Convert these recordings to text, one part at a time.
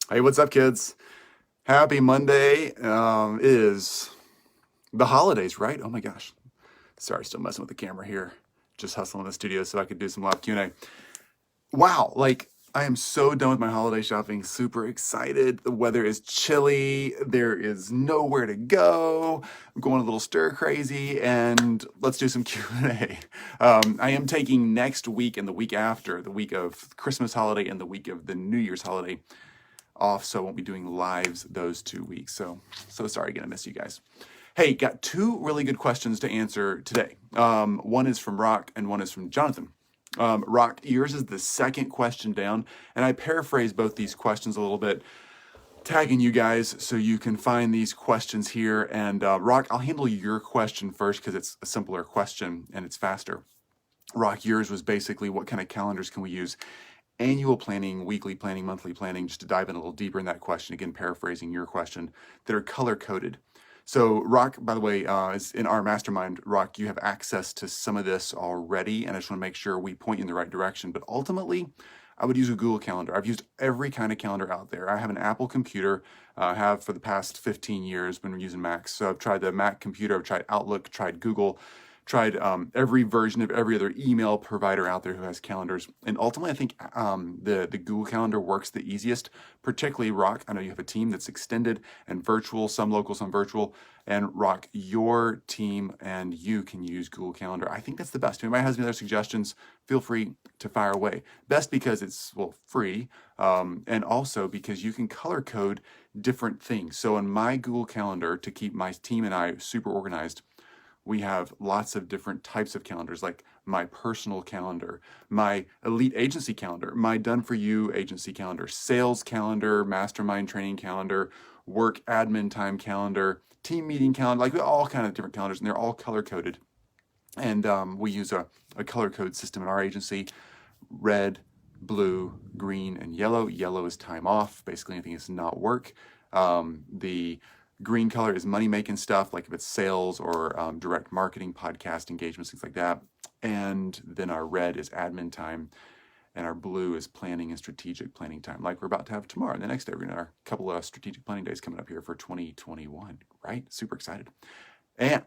Hey, what's up, kids? Happy Monday. Is the holidays, right? Oh my gosh. Sorry, still messing with the camera here. Just hustling in the studio so I could do some live Q&A. Wow, I am so done with my holiday shopping. Super excited. The weather is chilly. There is nowhere to go. I'm going a little stir crazy, and let's do some Q&A. I am taking next week and the week after, the week of Christmas holiday and the week of the New Year's holiday off, so I won't be doing lives those 2 weeks. So sorry again, I miss you guys. Hey, got two really good questions to answer today. One is from Roc and one is from Jonathan. Roc, yours is the second question down, and I paraphrase both these questions a little bit, tagging you guys so you can find these questions here. And Roc, I'll handle your question first because it's a simpler question and it's faster. Roc, yours was basically what kind of calendars can we use? Annual planning, weekly planning, monthly planning, just to dive in a little deeper in that question, again, paraphrasing your question, that are color coded. So Roc, by the way, is in our mastermind. Roc, you have access to some of this already, and I just want to make sure we point you in the right direction. But ultimately, I would use a Google Calendar. I've used every kind of calendar out there. I have an Apple computer, have for the past 15 years when we're using Macs. So I've tried the Mac computer, I've tried Outlook, tried Google, tried every version of every other email provider out there who has calendars. And ultimately, I think the Google Calendar works the easiest, particularly Roc. I know you have a team that's extended and virtual, some local, some virtual. And Roc, your team and you can use Google Calendar. I think that's the best. If anybody has any other suggestions, feel free to fire away. Best because it's, well, free, and also because you can color code different things. So in my Google Calendar, to keep my team and I super organized, we have lots of different types of calendars, like my personal calendar, my elite agency calendar, my done for you agency calendar, sales calendar, mastermind training calendar, work admin time calendar, team meeting calendar, like all kind of different calendars, and they're all color coded. And we use a color code system in our agency: red, blue, green, and yellow. Yellow is time off, basically anything that's not work. The green color is money making stuff, like if it's sales or direct marketing, podcast engagements, things like that. And then our red is admin time, and our blue is planning and strategic planning time, like we're about to have tomorrow and the next day. We're going to have a couple of strategic planning days coming up here for 2021, right? Super excited. And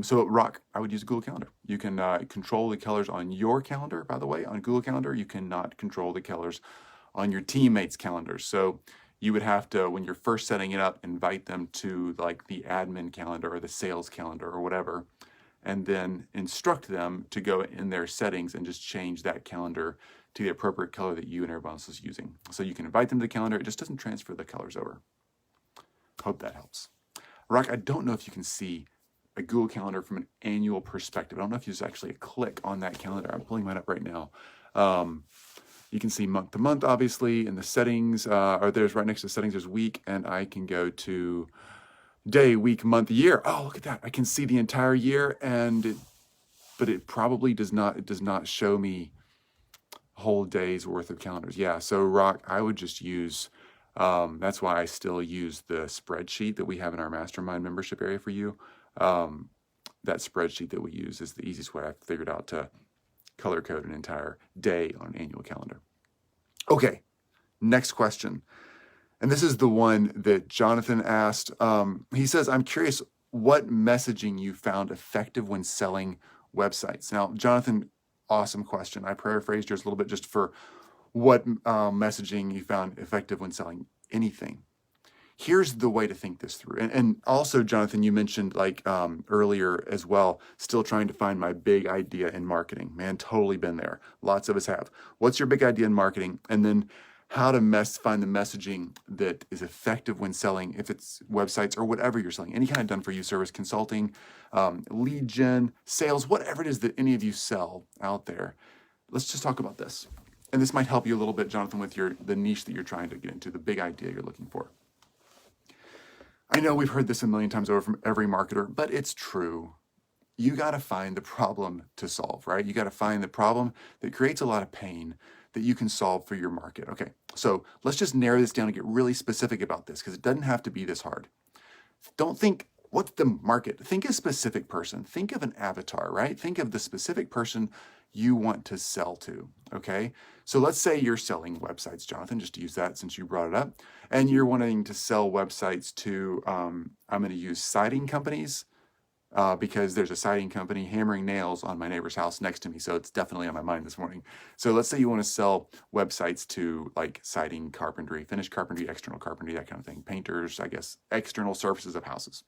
so Roc, I would use a Google Calendar. You can control the colors on your calendar, by the way. On Google Calendar, you cannot control the colors on your teammates' calendars. So you would have to, when you're first setting it up, invite them to like the admin calendar or the sales calendar or whatever, and then instruct them to go in their settings and just change that calendar to the appropriate color that you and everyone else is using. So you can invite them to the calendar. It just doesn't transfer the colors over. Hope that helps. Roc, I don't know if you can see a Google Calendar from an annual perspective. I don't know if there's actually a click on that calendar. I'm pulling mine up right now. You can see month to month, obviously, in the settings, or there's right next to settings, there's week, and I can go to day, week, month, year. Oh, look at that. I can see the entire year, but it probably does not show me whole days worth of calendars. Yeah, so Roc, I would just use, that's why I still use the spreadsheet that we have in our mastermind membership area for you. That spreadsheet that we use is the easiest way I've figured out to color code an entire day on an annual calendar. Okay, next question. And this is the one that Jonathan asked. He says, I'm curious what messaging you found effective when selling websites. Now, Jonathan, awesome question. I paraphrased yours a little bit just for what messaging you found effective when selling anything. Here's the way to think this through. And also, Jonathan, you mentioned earlier as well, still trying to find my big idea in marketing. Man, totally been there. Lots of us have. What's your big idea in marketing? And then how to find the messaging that is effective when selling, if it's websites or whatever you're selling, any kind of done for you service, consulting, lead gen, sales, whatever it is that any of you sell out there. Let's just talk about this. And this might help you a little bit, Jonathan, with the niche that you're trying to get into, the big idea you're looking for. I know we've heard this a million times over from every marketer, but it's true. You got to find the problem to solve, right? You got to find the problem that creates a lot of pain that you can solve for your market. Okay, so let's just narrow this down and get really specific about this because it doesn't have to be this hard. Don't think What's the market? Think a specific person. Think of an avatar, right? Think of the specific person you want to sell to, okay? So let's say you're selling websites, Jonathan, just to use that since you brought it up, and you're wanting to sell websites to, I'm going to use siding companies because there's a siding company hammering nails on my neighbor's house next to me. So it's definitely on my mind this morning. So let's say you want to sell websites to like siding, carpentry, finished carpentry, external carpentry, that kind of thing. Painters, I guess, external surfaces of houses.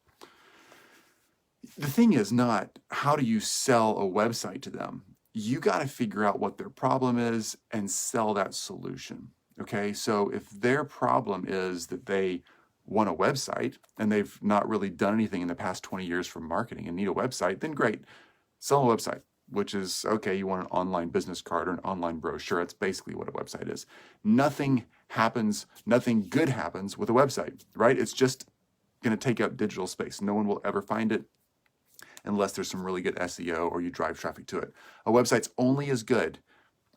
The thing is not how do you sell a website to them? You got to figure out what their problem is and sell that solution. Okay. So if their problem is that they want a website and they've not really done anything in the past 20 years for marketing and need a website, then great. Sell a website, which is okay. You want an online business card or an online brochure. That's basically what a website is. Nothing happens, nothing good happens with a website, right? It's just going to take up digital space. No one will ever find it unless there's some really good SEO or you drive traffic to it. A website's only as good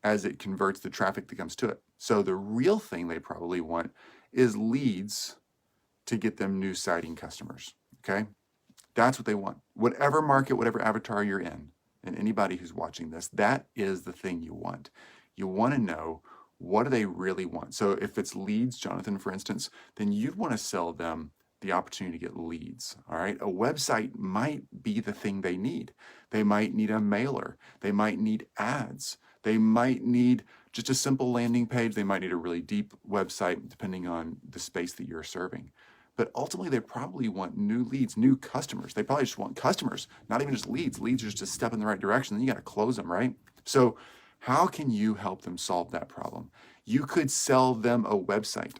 as it converts the traffic that comes to it. So the real thing they probably want is leads to get them new siding customers, okay? That's what they want. Whatever market, whatever avatar you're in, and anybody who's watching this, that is the thing you want. You want to know what do they really want. So if it's leads, Jonathan, for instance, then you'd want to sell them the opportunity to get leads, all right? A website might be the thing they need. They might need a mailer. They might need ads. They might need just a simple landing page. They might need a really deep website, depending on the space that you're serving. But ultimately, they probably want new leads, new customers. They probably just want customers, not even just leads. Leads are just a step in the right direction. Then you got to close them, right? So how can you help them solve that problem? You could sell them a website,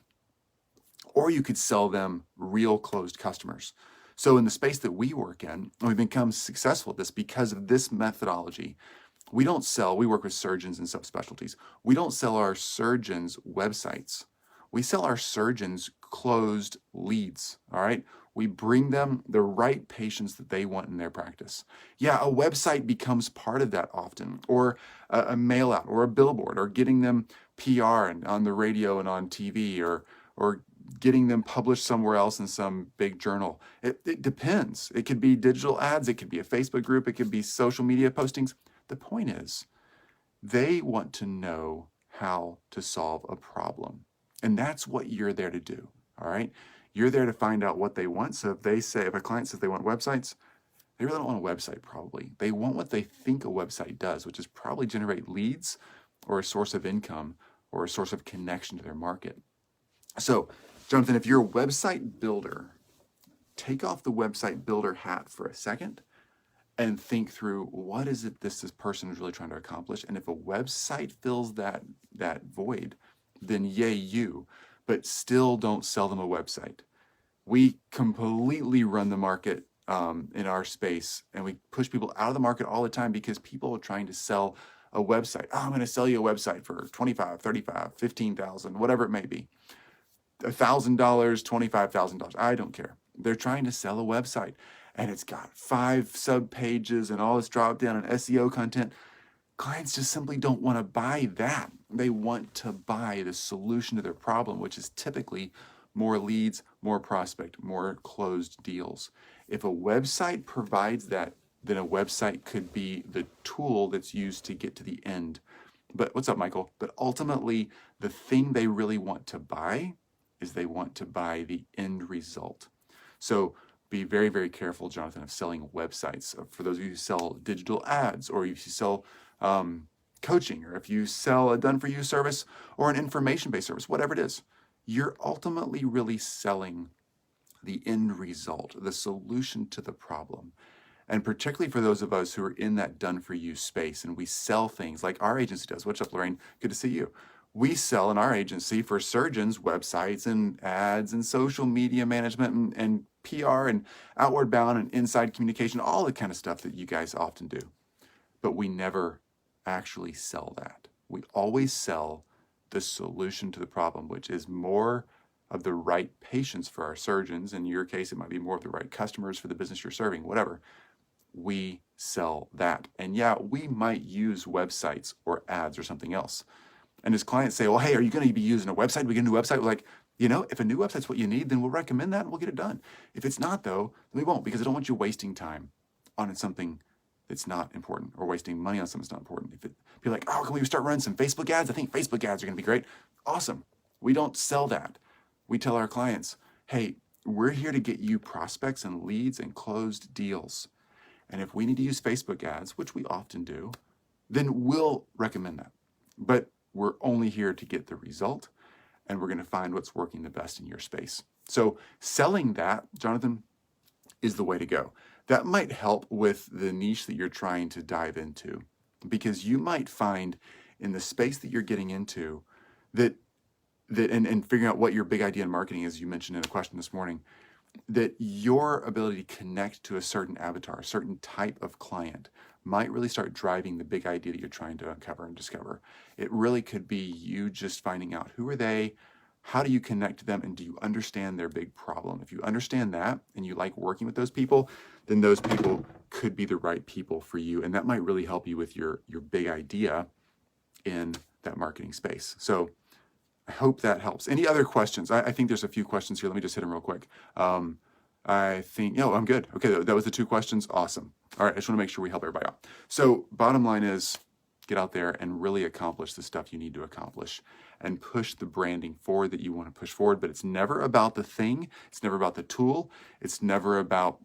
or you could sell them real closed customers. So in the space that we work in, and we've become successful at this because of this methodology. We work with surgeons and subspecialties. We don't sell our surgeons websites. We sell our surgeons closed leads, all right? We bring them the right patients that they want in their practice. Yeah, a website becomes part of that often, or a mail out, or a billboard, or getting them PR and on the radio and on TV, or getting them published somewhere else in some big journal. It depends. It could be digital ads, it could be a Facebook group, it could be social media postings. The point is, they want to know how to solve a problem. And that's what you're there to do, all right? You're there to find out what they want. So if a client says they want websites, they really don't want a website probably. They want what they think a website does, which is probably generate leads or a source of income or a source of connection to their market. So, Jonathan, if you're a website builder, take off the website builder hat for a second and think through what is it this person is really trying to accomplish. And if a website fills that void, then yay you, but still don't sell them a website. We completely run the market in our space, and we push people out of the market all the time because people are trying to sell a website. Oh, I'm going to sell you a website for $25,000, $35,000, $15,000, whatever it may be. $1,000, $25,000. I don't care. They're trying to sell a website, and it's got 5 sub pages and all this drop down and SEO content. Clients just simply don't want to buy that. They want to buy the solution to their problem, which is typically more leads, more prospect, more closed deals. If a website provides that, then a website could be the tool that's used to get to the end. But what's up, Michael? But ultimately, the thing they really want to buy is they want to buy the end result. So be very, very careful, Jonathan, of selling websites. For those of you who sell digital ads, or if you sell coaching, or if you sell a done-for-you service or an information-based service, whatever it is, you're ultimately really selling the end result, the solution to the problem. And particularly for those of us who are in that done-for-you space, and we sell things like our agency does. What's up, Lorraine? Good to see you. We sell in our agency for surgeons websites and ads and social media management and PR and outward bound and inside communication, all the kind of stuff that you guys often do. But we never actually sell that. We always sell the solution to the problem, which is more of the right patients for our surgeons. In your case, it might be more of the right customers for the business you're serving, whatever. We sell that. And yeah, we might use websites or ads or something else. And his clients say, well, hey, are you going to be using a website? We get a new website. We're like, if a new website's what you need, then we'll recommend that and we'll get it done. If it's not, though, then we won't, because I don't want you wasting time on something that's not important, or wasting money on something that's not important. If you're like, oh, can we start running some Facebook ads? I think Facebook ads are going to be great. Awesome. We don't sell that. We tell our clients, hey, we're here to get you prospects and leads and closed deals. And if we need to use Facebook ads, which we often do, then we'll recommend that. But we're only here to get the result, and we're going to find what's working the best in your space. So selling that, Jonathan, is the way to go. That might help with the niche that you're trying to dive into, because you might find in the space that you're getting into that and figuring out what your big idea in marketing is, you mentioned in a question this morning, that your ability to connect to a certain avatar, a certain type of client, might really start driving the big idea that you're trying to uncover and discover. It really could be you just finding out, who are they, how do you connect to them, and do you understand their big problem? If you understand that and you like working with those people, then those people could be the right people for you, and that might really help you with your big idea in that marketing space. So I hope that helps. Any other questions? I think there's a few questions here. Let me just hit them real quick. I think, I'm good. Okay, that was the 2 questions. Awesome. All right, I just want to make sure we help everybody out. So bottom line is, get out there and really accomplish the stuff you need to accomplish and push the branding forward that you want to push forward. But it's never about the thing. It's never about the tool. It's never about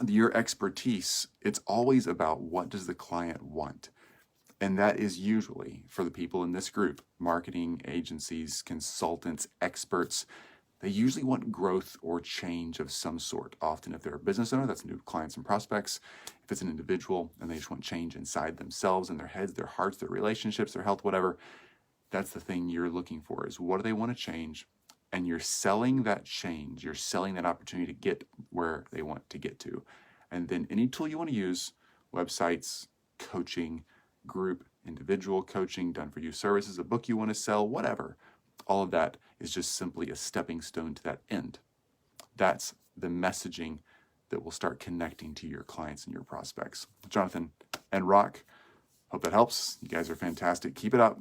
your expertise. It's always about, what does the client want? And that is usually, for the people in this group, marketing agencies, consultants, experts, they usually want growth or change of some sort. Often if they're a business owner, that's new clients and prospects. If it's an individual and they just want change inside themselves, in their heads, their hearts, their relationships, their health, whatever, that's the thing you're looking for, is what do they want to change? And you're selling that change. You're selling that opportunity to get where they want to get to. And then any tool you want to use, websites, coaching, group, individual coaching, done for you services, a book you want to sell, whatever, all of that is just simply a stepping stone to that end. That's the messaging that will start connecting to your clients and your prospects. Jonathan and Roc, hope that helps. You guys are fantastic. Keep it up.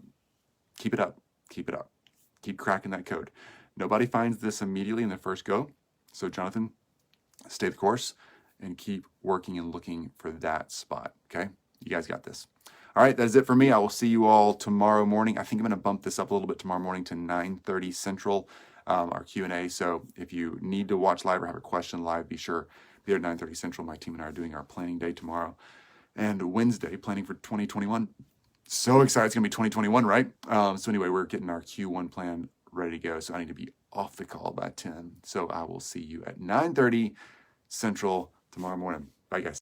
Keep it up. Keep it up. Keep cracking that code. Nobody finds this immediately in the first go. So Jonathan, stay the course and keep working and looking for that spot. Okay? You guys got this. All right, that is it for me. I will see you all tomorrow morning. I think I'm going to bump this up a little bit tomorrow morning to 9:30 Central, our Q&A. So if you need to watch live or have a question live, be sure be there at 9:30 Central. My team and I are doing our planning day tomorrow and Wednesday, planning for 2021. So excited. It's going to be 2021, right? So anyway, we're getting our Q1 plan ready to go. So I need to be off the call by 10. So I will see you at 9:30 Central tomorrow morning. Bye, guys.